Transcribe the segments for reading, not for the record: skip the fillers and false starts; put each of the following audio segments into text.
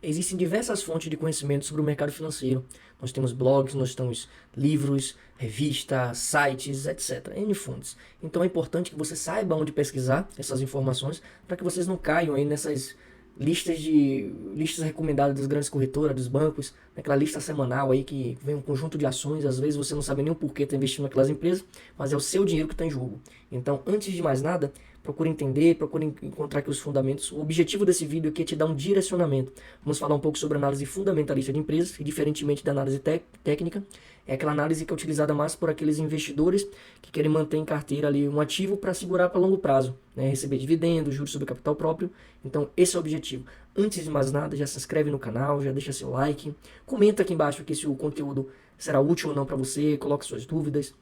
Existem diversas fontes de conhecimento sobre o mercado financeiro. Nós temos blogs, nós temos livros, revistas, sites, etc. N fontes. Então é importante que você saiba onde pesquisar essas informações para que vocês não caiam aí nessas listas recomendadas das grandes corretoras, dos bancos, naquela lista semanal aí que vem um conjunto de ações, às vezes você não sabe nem o porquê está investindo naquelas empresas, mas é o seu dinheiro que está em jogo. Então, antes de mais nada, procure entender, procure encontrar aqui os fundamentos. O objetivo desse vídeo aqui é te dar um direcionamento. Vamos falar um pouco sobre análise fundamentalista de empresas, que diferentemente da análise técnica, é aquela análise que é utilizada mais por aqueles investidores que querem manter em carteira ali um ativo para segurar para longo prazo, né? Receber dividendos, juros sobre capital próprio. Então esse é o objetivo. Antes de mais nada, já se inscreve no canal, já deixa seu like, comenta aqui embaixo aqui se o conteúdo será útil ou não para você, coloque suas dúvidas.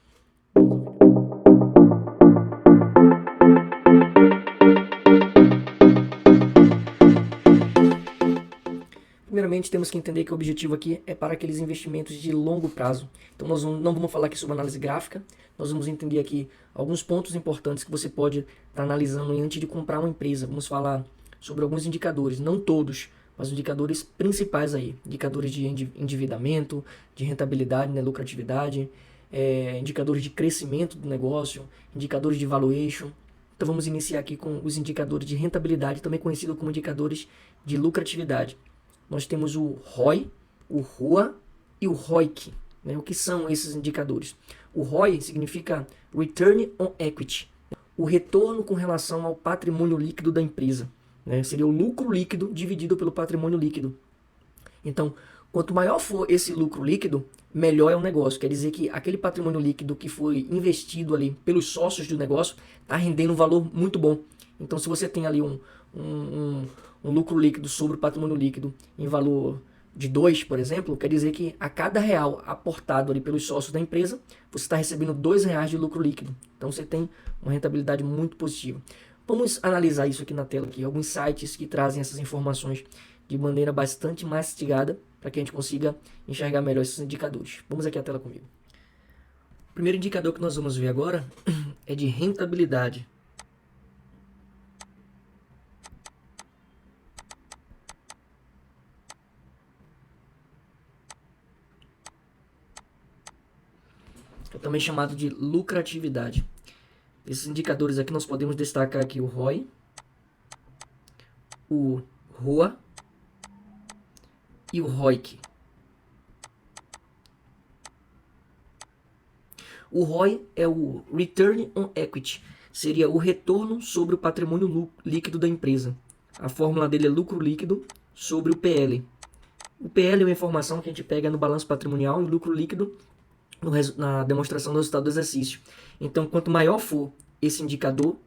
Primeiramente, temos que entender que o objetivo aqui é para aqueles investimentos de longo prazo. Então, nós não vamos falar aqui sobre análise gráfica, nós vamos entender aqui alguns pontos importantes que você pode estar analisando antes de comprar uma empresa. Vamos falar sobre alguns indicadores, não todos, mas indicadores principais aí. Indicadores de endividamento, de rentabilidade, né, lucratividade, indicadores de crescimento do negócio, indicadores de valuation. Então, vamos iniciar aqui com os indicadores de rentabilidade, também conhecido como indicadores de lucratividade. Nós temos o ROI, o ROA e o ROIC. Né? O que são esses indicadores? O ROI significa Return on Equity, o retorno com relação ao patrimônio líquido da empresa. Né? Seria o lucro líquido dividido pelo patrimônio líquido. Então, quanto maior for esse lucro líquido, melhor é o negócio. Quer dizer que aquele patrimônio líquido que foi investido ali pelos sócios do negócio está rendendo um valor muito bom. Então, se você tem ali um lucro líquido sobre o patrimônio líquido em valor de 2, por exemplo, quer dizer que a cada real aportado ali pelos sócios da empresa, você está recebendo R$ 2 de lucro líquido. Então você tem uma rentabilidade muito positiva. Vamos analisar isso aqui na tela, aqui, alguns sites que trazem essas informações de maneira bastante mastigada para que a gente consiga enxergar melhor esses indicadores. Vamos aqui à tela comigo. O primeiro indicador que nós vamos ver agora é de rentabilidade. É também chamado de lucratividade. Esses indicadores aqui nós podemos destacar aqui o ROI, o ROA e o ROIC. O ROI é o Return on Equity, seria o retorno sobre o patrimônio líquido da empresa. A fórmula dele é lucro líquido sobre o PL. O PL é uma informação que a gente pega no balanço patrimonial e o lucro líquido na demonstração do resultado do exercício. Então, quanto maior for esse indicador,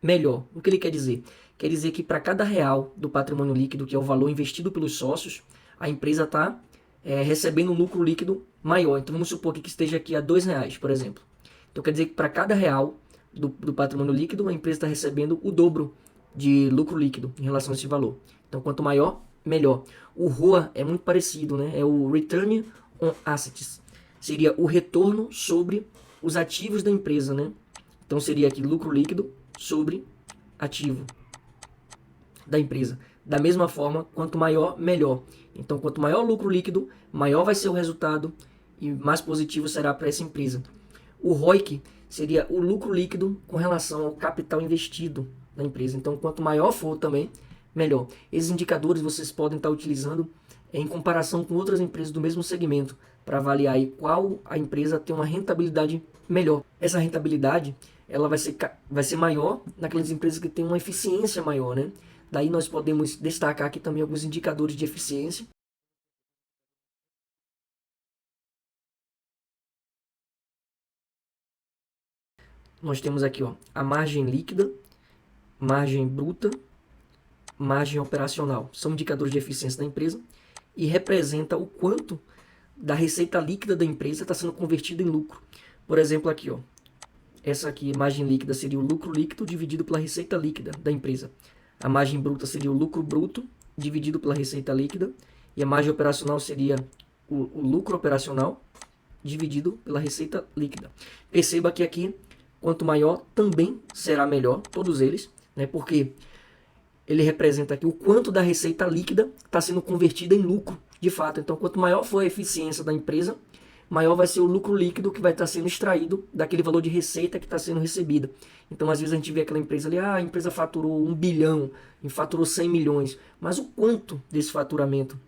melhor. O que ele quer dizer? Quer dizer que para cada real do patrimônio líquido, que é o valor investido pelos sócios, a empresa está recebendo um lucro líquido maior. Então, vamos supor que esteja aqui a R$2, por exemplo. Então, quer dizer que para cada real do patrimônio líquido, a empresa está recebendo o dobro de lucro líquido em relação a esse valor. Então, quanto maior, melhor. O ROA é muito parecido, né? É o Return on Assets. Seria o retorno sobre os ativos da empresa, né? Então seria aqui lucro líquido sobre ativo da empresa. Da mesma forma, quanto maior, melhor. Então, quanto maior o lucro líquido, maior vai ser o resultado e mais positivo será para essa empresa. O ROIC seria o lucro líquido com relação ao capital investido na empresa. Então, quanto maior for também, melhor. Esses indicadores vocês podem estar utilizando em comparação com outras empresas do mesmo segmento, para avaliar aí qual a empresa tem uma rentabilidade melhor. Essa rentabilidade ela vai ser maior naquelas empresas que têm uma eficiência maior, né? Daí nós podemos destacar aqui também alguns indicadores de eficiência. Nós temos aqui a margem líquida, margem bruta, margem operacional. São indicadores de eficiência da empresa e representa o quanto da receita líquida da empresa está sendo convertida em lucro. Por exemplo, aqui, essa aqui, margem líquida, seria o lucro líquido dividido pela receita líquida da empresa. A margem bruta seria o lucro bruto dividido pela receita líquida. E a margem operacional seria o lucro operacional dividido pela receita líquida. Perceba que aqui, quanto maior, também será melhor, todos eles, né? Porque ele representa aqui o quanto da receita líquida está sendo convertida em lucro, de fato. Então, quanto maior for a eficiência da empresa, maior vai ser o lucro líquido que vai estar sendo extraído daquele valor de receita que está sendo recebida. Então, às vezes a gente vê aquela empresa ali, a empresa faturou 1 bilhão, e faturou 100 milhões, mas o quanto desse faturamento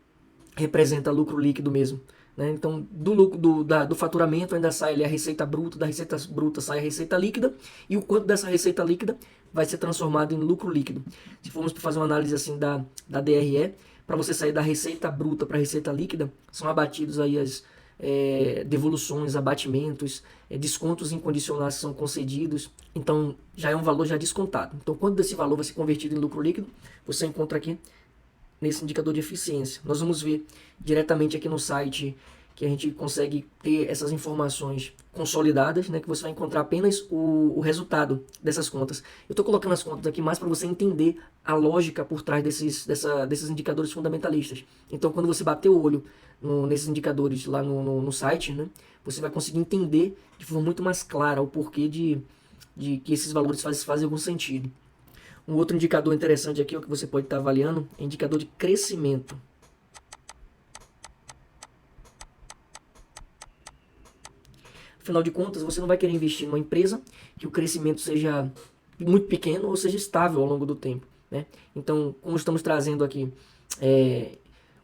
representa lucro líquido mesmo? Né? Então, do faturamento ainda sai ali a receita bruta, da receita bruta sai a receita líquida, e o quanto dessa receita líquida vai ser transformado em lucro líquido. Se formos fazer uma análise assim da DRE, para você sair da receita bruta para a receita líquida, são abatidos aí as devoluções, abatimentos, descontos incondicionais são concedidos, então já é um valor já descontado. Então, quando desse valor vai ser convertido em lucro líquido, você encontra aqui nesse indicador de eficiência. Nós vamos ver diretamente aqui no site que a gente consegue ter essas informações consolidadas, né, que você vai encontrar apenas o resultado dessas contas. Eu estou colocando as contas aqui mais para você entender a lógica por trás desses indicadores fundamentalistas. Então, quando você bater o olho nesses indicadores lá no site, né, você vai conseguir entender de forma muito mais clara o porquê de que esses valores fazem algum sentido. Um outro indicador interessante aqui, o que você pode estar avaliando, é indicador de crescimento. Afinal de contas, você não vai querer investir numa empresa que o crescimento seja muito pequeno ou seja estável ao longo do tempo, né? Então, como estamos trazendo aqui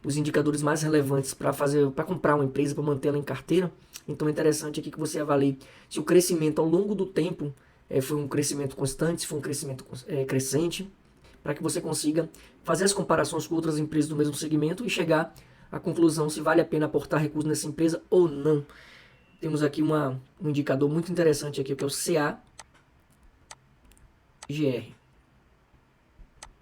os indicadores mais relevantes para comprar uma empresa, para mantê-la em carteira, então é interessante aqui que você avalie se o crescimento ao longo do tempo foi um crescimento constante, se foi um crescimento crescente, para que você consiga fazer as comparações com outras empresas do mesmo segmento e chegar à conclusão se vale a pena aportar recursos nessa empresa ou não. Temos aqui um indicador muito interessante aqui, que é o CAGR.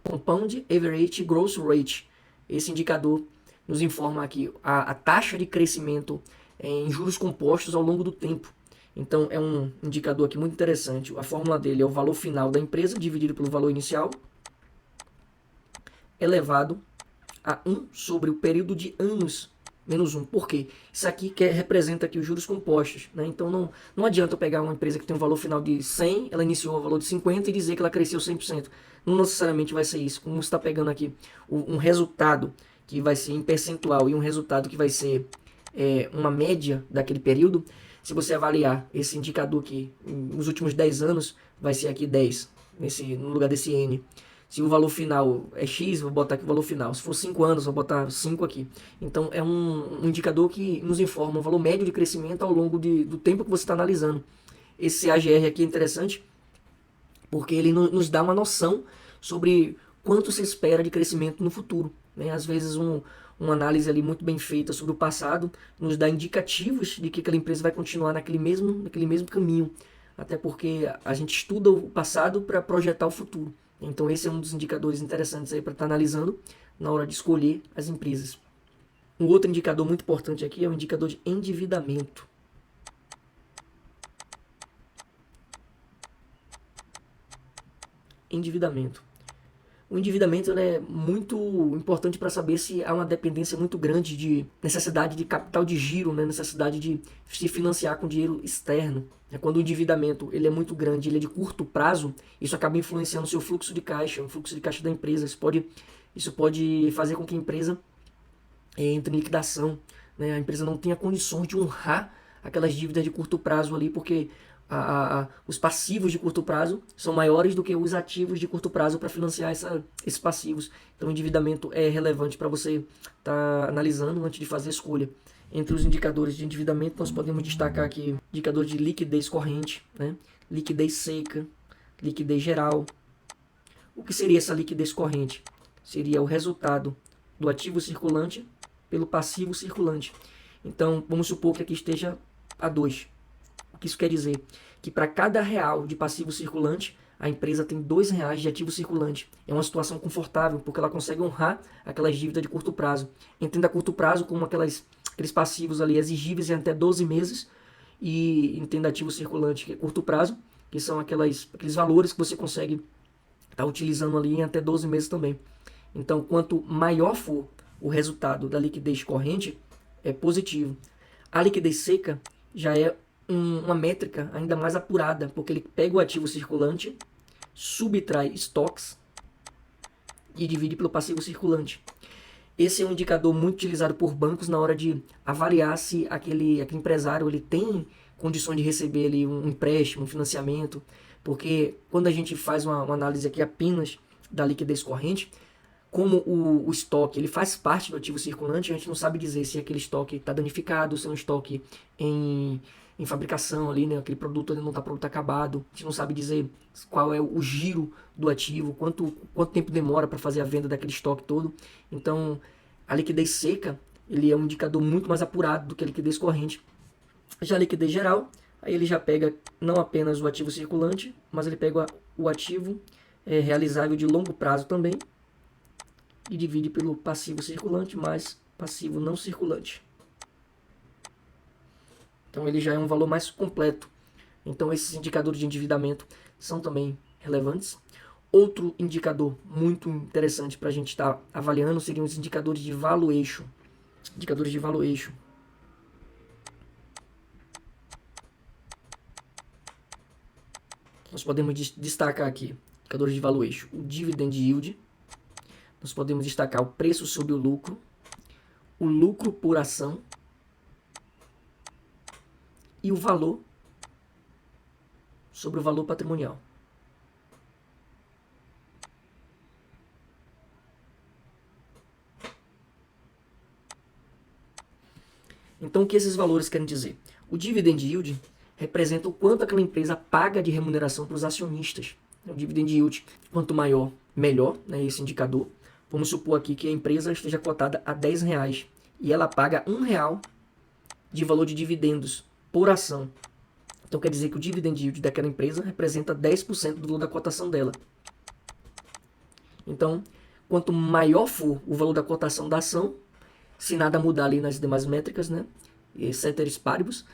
Compound Average Growth Rate. Esse indicador nos informa aqui a taxa de crescimento em juros compostos ao longo do tempo. Então, é um indicador aqui muito interessante. A fórmula dele é o valor final da empresa dividido pelo valor inicial, elevado a 1 sobre o período de anos menos 1. Por quê? Isso aqui representa aqui os juros compostos, né? Então, não adianta eu pegar uma empresa que tem um valor final de 100, ela iniciou o valor de 50 e dizer que ela cresceu 100%. Não necessariamente vai ser isso. Como você está pegando aqui um resultado que vai ser em percentual e um resultado que vai ser uma média daquele período, se você avaliar esse indicador aqui nos últimos 10 anos, vai ser aqui 10, no lugar desse N. Se o valor final é X, vou botar aqui o valor final. Se for 5 anos, vou botar 5 aqui. Então, é um indicador que nos informa o valor médio de crescimento ao longo do tempo que você está analisando. Esse AGR aqui é interessante porque ele nos dá uma noção sobre quanto se espera de crescimento no futuro, né? Às vezes, uma análise ali muito bem feita sobre o passado nos dá indicativos de que aquela empresa vai continuar naquele mesmo caminho. Até porque a gente estuda o passado para projetar o futuro. Então, esse é um dos indicadores interessantes aí para estar analisando na hora de escolher as empresas. Um outro indicador muito importante aqui é o indicador de endividamento. Endividamento. O endividamento é muito importante para saber se há uma dependência muito grande de necessidade de capital de giro, né? Necessidade de se financiar com dinheiro externo. Quando o endividamento ele é muito grande, ele é de curto prazo, isso acaba influenciando o seu fluxo de caixa, o fluxo de caixa da empresa. Isso pode fazer com que a empresa entre em liquidação, né? A empresa não tenha condições de honrar aquelas dívidas de curto prazo ali, porque os passivos de curto prazo são maiores do que os ativos de curto prazo para financiar esses passivos. Então, o endividamento é relevante para você estar analisando antes de fazer a escolha. Entre os indicadores de endividamento, nós podemos destacar aqui indicador de liquidez corrente, né? Liquidez seca, liquidez geral. O que seria essa liquidez corrente? Seria o resultado do ativo circulante pelo passivo circulante. Então, vamos supor que aqui esteja a 2. O que isso quer dizer? Que para cada real de passivo circulante, a empresa tem R$2 de ativo circulante. É uma situação confortável, porque ela consegue honrar aquelas dívidas de curto prazo. Entenda curto prazo como aqueles passivos ali exigíveis em até 12 meses, e entenda ativo circulante, que é curto prazo, que são aqueles valores que você consegue estar utilizando ali em até 12 meses também. Então, quanto maior for o resultado da liquidez corrente, é positivo. A liquidez seca já é uma métrica ainda mais apurada, porque ele pega o ativo circulante, subtrai estoques e divide pelo passivo circulante. Esse é um indicador muito utilizado por bancos na hora de avaliar se aquele empresário ele tem condições de receber ali um empréstimo, um financiamento, porque quando a gente faz uma análise aqui apenas da liquidez corrente, como o estoque ele faz parte do ativo circulante, a gente não sabe dizer se aquele estoque está danificado, se é um estoque em fabricação ali, né? Aquele produto não está produto acabado, a gente não sabe dizer qual é o giro do ativo, quanto tempo demora para fazer a venda daquele estoque todo. Então, a liquidez seca ele é um indicador muito mais apurado do que a liquidez corrente. Já a liquidez geral, aí ele já pega não apenas o ativo circulante, mas ele pega o ativo realizável de longo prazo também e divide pelo passivo circulante mais passivo não circulante. Então ele já é um valor mais completo. Então esses indicadores de endividamento são também relevantes. Outro indicador muito interessante para a gente estar avaliando seriam os indicadores de valuation. Indicadores de valuation. Nós podemos destacar aqui indicadores de valuation, o dividend yield. Nós podemos destacar o preço sobre o lucro por ação e o valor sobre o valor patrimonial. Então, o que esses valores querem dizer? O dividend yield representa o quanto aquela empresa paga de remuneração para os acionistas. O dividend yield, quanto maior, melhor, né, esse indicador. Vamos supor aqui que a empresa esteja cotada a R$10 e ela paga R$1 de valor de dividendos por ação. Então quer dizer que o dividend yield daquela empresa representa 10% do valor da cotação dela. Então, quanto maior for o valor da cotação da ação, se nada mudar ali nas demais métricas, né, ceteris paribus,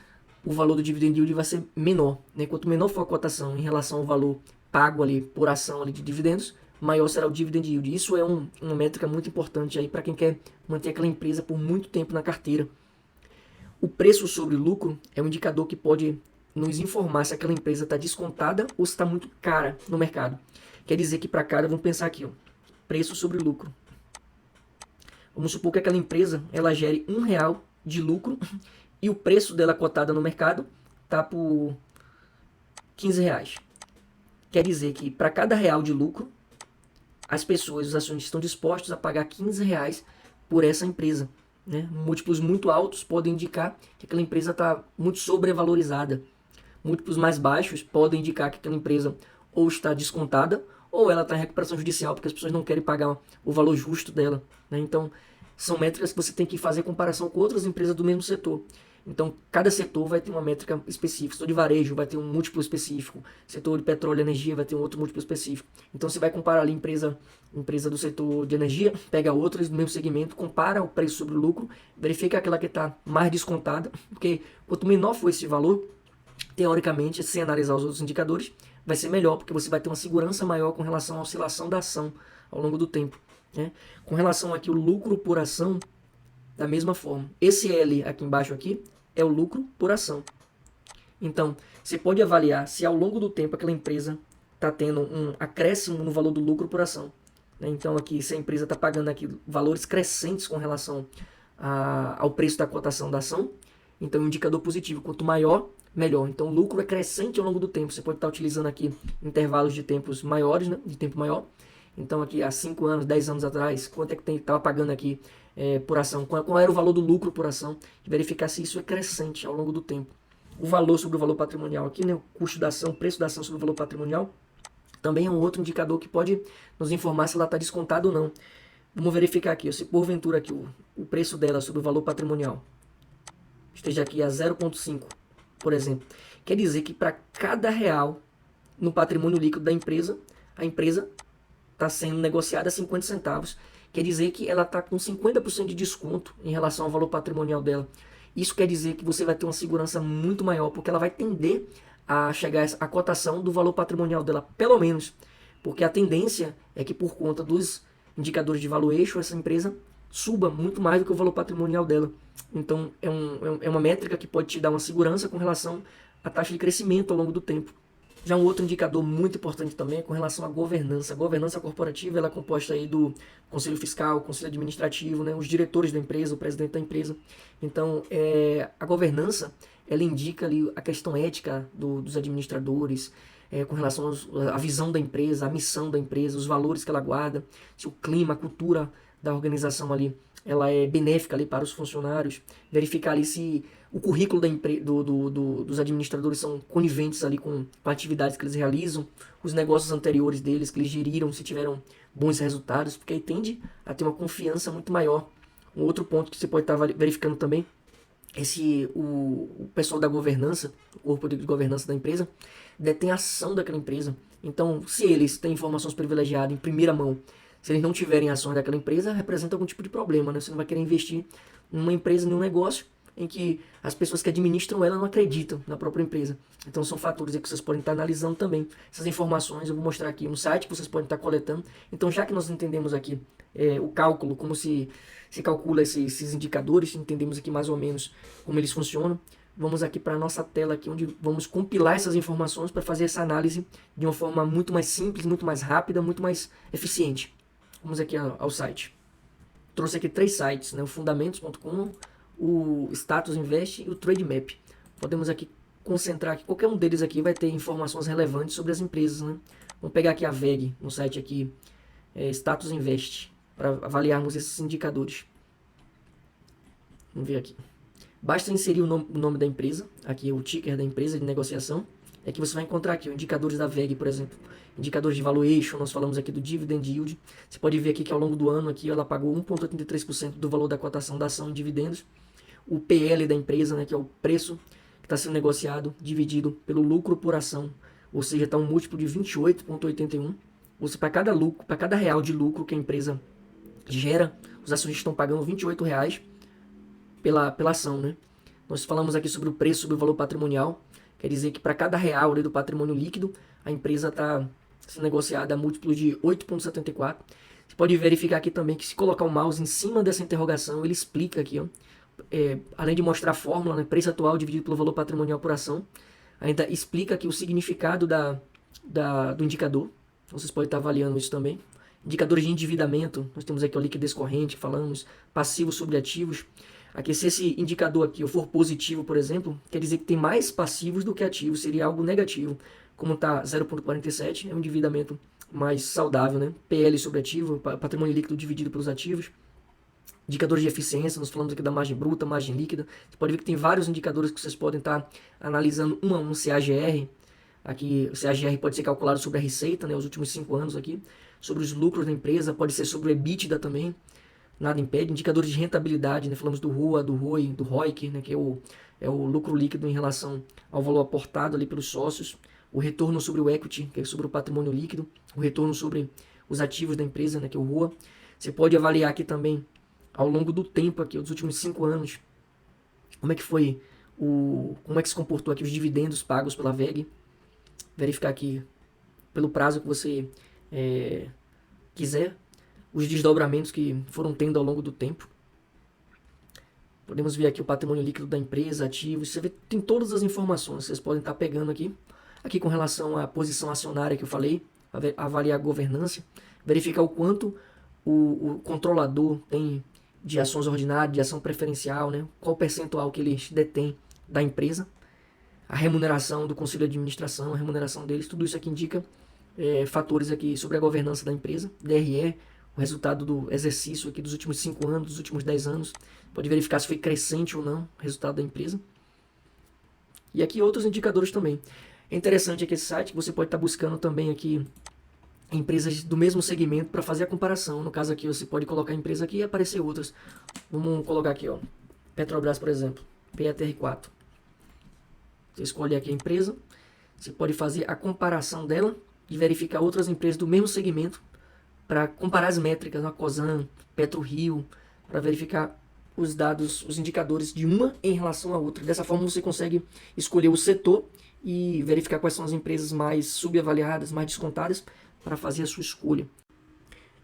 o valor do dividend yield vai ser menor, né? Quanto menor for a cotação em relação ao valor pago ali por ação ali de dividendos, maior será o dividend yield. Isso é uma métrica muito importante aí para quem quer manter aquela empresa por muito tempo na carteira. O preço sobre lucro é um indicador que pode nos informar se aquela empresa está descontada ou se está muito cara no mercado. Quer dizer que para cada, vamos pensar aqui, ó, preço sobre lucro. Vamos supor que aquela empresa ela gere R$1 de lucro e o preço dela cotada no mercado está por R$15. Quer dizer que para cada real de lucro, as pessoas, os acionistas estão dispostos a pagar R$15 por essa empresa. Né? Múltiplos muito altos podem indicar que aquela empresa está muito sobrevalorizada. Múltiplos mais baixos podem indicar que aquela empresa ou está descontada ou ela está em recuperação judicial, porque as pessoas não querem pagar o valor justo dela. Né? Então, são métricas que você tem que fazer comparação com outras empresas do mesmo setor. Então, cada setor vai ter uma métrica específica. Setor de varejo vai ter um múltiplo específico. Setor de petróleo e energia vai ter um outro múltiplo específico. Então, você vai comparar ali empresa do setor de energia, pega outras do mesmo segmento, compara o preço sobre o lucro, verifica aquela que está mais descontada, porque quanto menor for esse valor, teoricamente, sem analisar os outros indicadores, vai ser melhor, porque você vai ter uma segurança maior com relação à oscilação da ação ao longo do tempo. Né? Com relação aqui ao lucro por ação, da mesma forma. Esse L aqui embaixo aqui é o lucro por ação. Então, você pode avaliar se ao longo do tempo aquela empresa está tendo um acréscimo no valor do lucro por ação. Né? Então, aqui, se a empresa está pagando aqui valores crescentes com relação ao preço da cotação da ação, então é um indicador positivo. Quanto maior, melhor. Então, o lucro é crescente ao longo do tempo. Você pode estar utilizando aqui intervalos de tempos maiores, né? De tempo maior. Então, aqui há 5 anos, 10 anos atrás, quanto é que estava pagando aqui por ação? Qual era o valor do lucro por ação? E verificar se isso é crescente ao longo do tempo. O valor sobre o valor patrimonial aqui, né? O custo da ação, o preço da ação sobre o valor patrimonial, também é um outro indicador que pode nos informar se ela está descontada ou não. Vamos verificar aqui, se porventura aqui o preço dela sobre o valor patrimonial esteja aqui a 0,5, por exemplo. Quer dizer que para cada real no patrimônio líquido da empresa, a empresa está sendo negociada a 50 centavos. Quer dizer que ela está com 50% de desconto em relação ao valor patrimonial dela. Isso quer dizer que você vai ter uma segurança muito maior, porque ela vai tender a chegar à cotação do valor patrimonial dela, pelo menos. Porque a tendência é que por conta dos indicadores de valuation, essa empresa suba muito mais do que o valor patrimonial dela. Então, é uma métrica que pode te dar uma segurança com relação à taxa de crescimento ao longo do tempo. Já um outro indicador muito importante também é com relação à governança. A governança corporativa ela é composta aí do conselho fiscal, conselho administrativo, né, os diretores da empresa, o presidente da empresa. Então, a governança ela indica ali a questão ética dos administradores, com relação à visão da empresa, a missão da empresa, os valores que ela guarda, se o clima, a cultura da organização ali ela é benéfica ali para os funcionários, verificar ali se o currículo dos administradores são coniventes ali com atividades que eles realizam, os negócios anteriores deles que eles geriram, se tiveram bons resultados, porque aí tende a ter uma confiança muito maior. Um outro ponto que você pode estar verificando também é se o pessoal da governança, o corpo de governança da empresa, detém a ação daquela empresa. Então, se eles têm informações privilegiadas em primeira mão, se eles não tiverem ações daquela empresa, representa algum tipo de problema, né? Você não vai querer investir numa empresa, num negócio em que as pessoas que administram ela não acreditam na própria empresa. Então são fatores que vocês podem estar analisando também. Essas informações eu vou mostrar aqui um site que vocês podem estar coletando. Então já que nós entendemos aqui o cálculo, como se calcula esses indicadores, entendemos aqui mais ou menos como eles funcionam, vamos aqui para a nossa tela aqui, onde vamos compilar essas informações para fazer essa análise de uma forma muito mais simples, muito mais rápida, muito mais eficiente. Vamos aqui ao site. Trouxe aqui 3 sites, né? O fundamentos.com, o Status Invest e o Trademap. Podemos aqui concentrar aqui, qualquer um deles aqui vai ter informações relevantes sobre as empresas, né? Vamos pegar aqui a VEG, no site aqui, Status Invest, para avaliarmos esses indicadores. Vamos ver aqui. Basta inserir o nome da empresa, aqui o ticker da empresa de negociação, é que você vai encontrar aqui indicadores da VEG, por exemplo, indicadores de valuation, nós falamos aqui do dividend yield. Você pode ver aqui que ao longo do ano aqui ela pagou 1,83% do valor da cotação da ação em dividendos. O PL da empresa, né, que é o preço que está sendo negociado, dividido pelo lucro por ação, ou seja, está um múltiplo de 28,81. Ou seja, para cada real de lucro que a empresa gera, os acionistas estão pagando R$28 pela ação, né? Nós falamos aqui sobre o preço, sobre o valor patrimonial. Quer dizer que para cada real ali do patrimônio líquido, a empresa está sendo negociada a múltiplo de 8,74. Você pode verificar aqui também que se colocar o mouse em cima dessa interrogação, ele explica aqui, ó, além de mostrar a fórmula, né, preço atual dividido pelo valor patrimonial por ação, ainda explica aqui o significado do indicador. Então, vocês podem estar avaliando isso também. Indicadores de endividamento, nós temos aqui a liquidez corrente, falamos, passivos sobre ativos. Aqui, se esse indicador aqui for positivo, por exemplo, quer dizer que tem mais passivos do que ativos, seria algo negativo. Como está 0,47, é um endividamento mais saudável, né? PL sobre ativo, patrimônio líquido dividido pelos ativos. Indicadores de eficiência, nós falamos aqui da margem bruta, margem líquida. Você pode ver que tem vários indicadores que vocês podem estar analisando um a um, CAGR. Aqui, o CAGR pode ser calculado sobre a receita, né, os últimos 5 anos aqui. Sobre os lucros da empresa, pode ser sobre o EBITDA também. Nada impede. Indicadores de rentabilidade, né? Falamos do ROA, do ROI, do ROIC, né? Que é o lucro líquido em relação ao valor aportado ali pelos sócios. O retorno sobre o equity, que é sobre o patrimônio líquido. O retorno sobre os ativos da empresa, né? Que é o ROA. Você pode avaliar aqui também, ao longo do tempo, aqui, dos últimos 5 anos, como é que foi, como é que se comportou aqui os dividendos pagos pela VEG. Verificar aqui, pelo prazo que você quiser, os desdobramentos que foram tendo ao longo do tempo. Podemos ver aqui o patrimônio líquido da empresa, ativos. Você vê, tem todas as informações, vocês podem estar pegando aqui. Aqui com relação à posição acionária que eu falei, avaliar a governança, verificar o quanto o controlador tem de ações ordinárias, de ação preferencial, né? Qual o percentual que eles detêm da empresa, a remuneração do conselho de administração, a remuneração deles, tudo isso aqui indica fatores aqui sobre a governança da empresa, DRE, o resultado do exercício aqui dos últimos 5 anos, dos últimos 10 anos. Pode verificar se foi crescente ou não o resultado da empresa. E aqui outros indicadores também. É interessante aqui esse site, você pode estar buscando também aqui empresas do mesmo segmento para fazer a comparação. No caso aqui você pode colocar a empresa aqui e aparecer outras. Vamos colocar aqui, ó, Petrobras, por exemplo, PETR4. Você escolhe aqui a empresa, você pode fazer a comparação dela e verificar outras empresas do mesmo segmento para comparar as métricas, a Cosan, PetroRio, para verificar os dados, os indicadores de uma em relação à outra. Dessa forma você consegue escolher o setor e verificar quais são as empresas mais subavaliadas, mais descontadas, para fazer a sua escolha.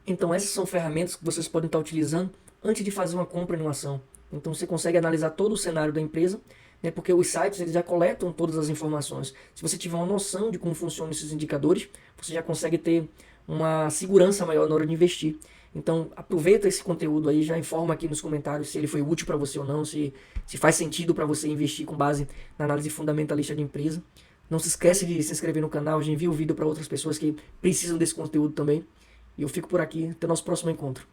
Então essas são ferramentas que vocês podem estar utilizando antes de fazer uma compra em uma ação. Então você consegue analisar todo o cenário da empresa né? Porque os sites eles já coletam todas as informações. Se você tiver uma noção de como funcionam esses indicadores, você já consegue ter uma segurança maior na hora de investir. Então, aproveita esse conteúdo aí, já informa aqui nos comentários se ele foi útil para você ou não, se faz sentido para você investir com base na análise fundamentalista de empresa. Não se esquece de se inscrever no canal, de enviar o vídeo para outras pessoas que precisam desse conteúdo também. E eu fico por aqui, até o nosso próximo encontro.